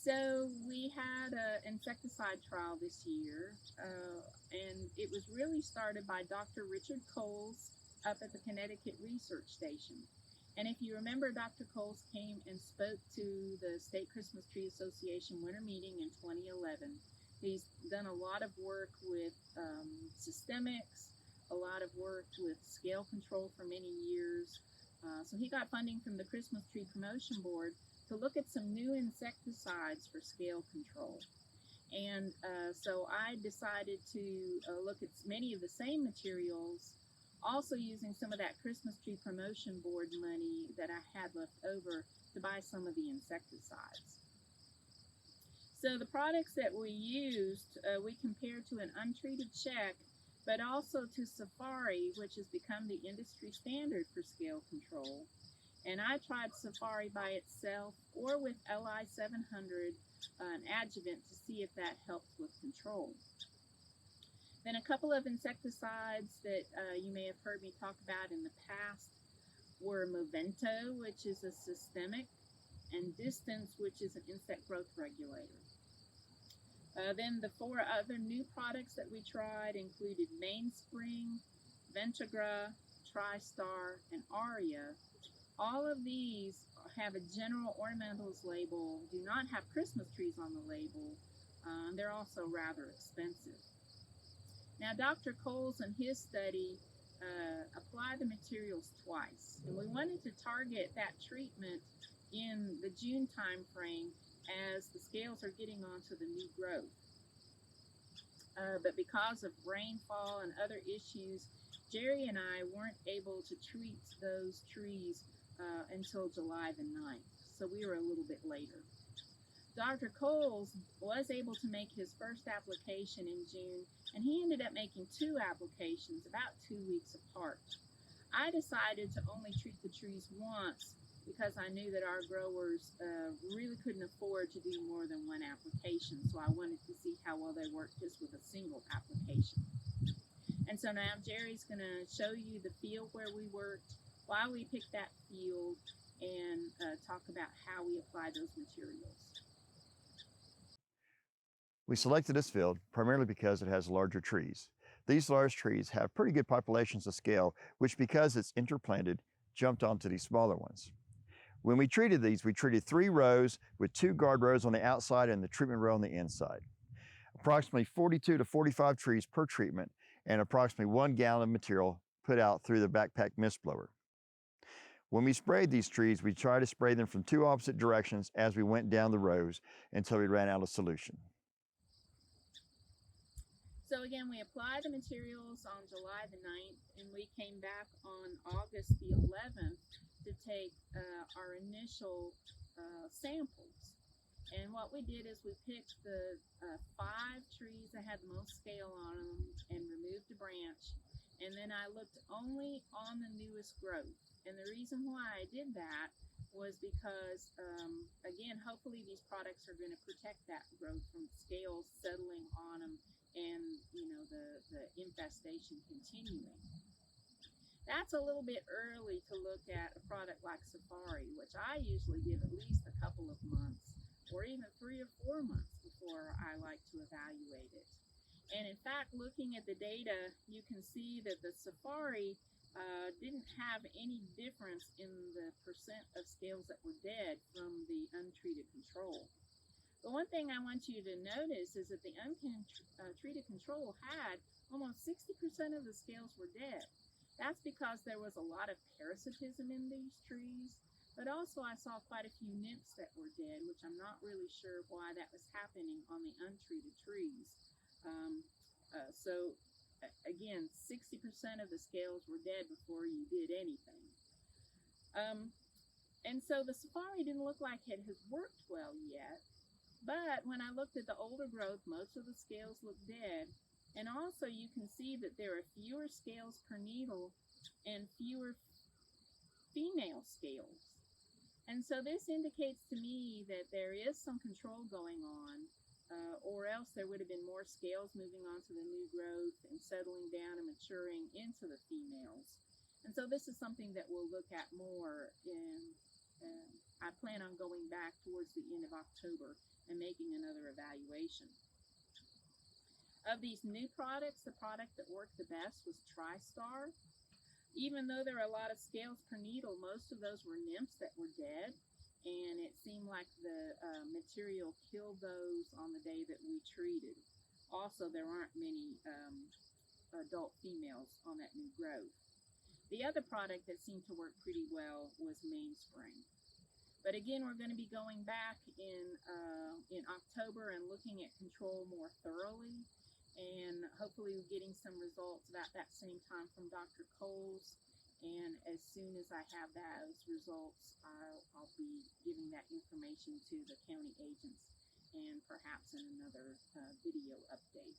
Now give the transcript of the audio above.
So we had an insecticide trial this year, and it was really started by Dr. Richard Coles up at the Connecticut Research Station. And if you remember, Dr. Coles came and spoke to the State Christmas Tree Association winter meeting in 2011. He's done a lot of work with systemics, a lot of work with scale control for many years. So he got funding from the Christmas Tree Promotion Board to look at some new insecticides for scale control. And so I decided to look at many of the same materials, also using some of that Christmas Tree Promotion Board money that I had left over to buy some of the insecticides. So the products that we used, we compared to an untreated check, but also to Safari, which has become the industry standard for scale control. And I tried Safari by itself or with LI 700, an adjuvant, to see if that helped with control. Then a couple of insecticides that you may have heard me talk about in the past were Movento, which is a systemic, and Distance, which is an insect growth regulator. Then the four other new products that we tried included Mainspring, Ventagra, TriStar, and Aria. All of these have a general ornamentals label, do not have Christmas trees on the label. They're also rather expensive. Now, Dr. Coles in his study applied the materials twice, and we wanted to target that treatment in the June time frame as the scales are getting onto the new growth. But because of rainfall and other issues, Jerry and I weren't able to treat those trees until July the 9th, so we were a little bit later. Dr. Coles was able to make his first application in June, and he ended up making two applications about 2 weeks apart. I decided to only treat the trees once because I knew that our growers really couldn't afford to do more than one application, so I wanted to see how well they worked just with a single application. And so now Jerry's going to show you the field where we worked, why we picked that field, and talk about how we apply those materials. We selected this field primarily because it has larger trees. These large trees have pretty good populations of scale, which, because it's interplanted, jumped onto these smaller ones. When we treated these, we treated 3 rows with 2 guard rows on the outside and the treatment row on the inside. Approximately 42 to 45 trees per treatment, and approximately 1 gallon of material put out through the backpack mist blower. When we sprayed these trees, we tried to spray them from 2 opposite directions as we went down the rows until we ran out of solution. So again, we applied the materials on July the 9th, and we came back on August the 11th to take our initial samples. And what we did is we picked the 5 trees that had the most scale on them and removed a branch. And then I looked only on the newest growth. And the reason why I did that was because, again, hopefully these products are going to protect that growth from scales settling on them and the infestation continuing. That's a little bit early to look at a product like Safari, which I usually give at least a couple of months or even 3 or 4 months before I like to evaluate it. And in fact, looking at the data, you can see that the Safari didn't have any difference in the percent of scales that were dead from the untreated control. But one thing I want you to notice is that the untreated control had almost 60% of the scales were dead. That's because there was a lot of parasitism in these trees, but also I saw quite a few nymphs that were dead, which I'm not really sure why that was happening on the untreated trees. So again, 60% of the scales were dead before you did anything. And so the Safari didn't look like it had worked well yet. But when I looked at the older growth, most of the scales looked dead. And also you can see that there are fewer scales per needle and fewer female scales. And so this indicates to me that there is some control going on, or else there would have been more scales moving on to the new growth and settling down and maturing into the females. And so this is something that we'll look at more in plan on going back towards the end of October and making another evaluation. Of these new products, the product that worked the best was TriStar. Even though there are a lot of scales per needle, most of those were nymphs that were dead, and it seemed like the material killed those on the day that we treated. Also, there aren't many adult females on that new growth. The other product that seemed to work pretty well was Mainspring. But again, we're going to be going back in October and looking at control more thoroughly, and hopefully getting some results about that same time from Dr. Coles. And as soon as I have those results, I'll be giving that information to the county agents and perhaps in another video update.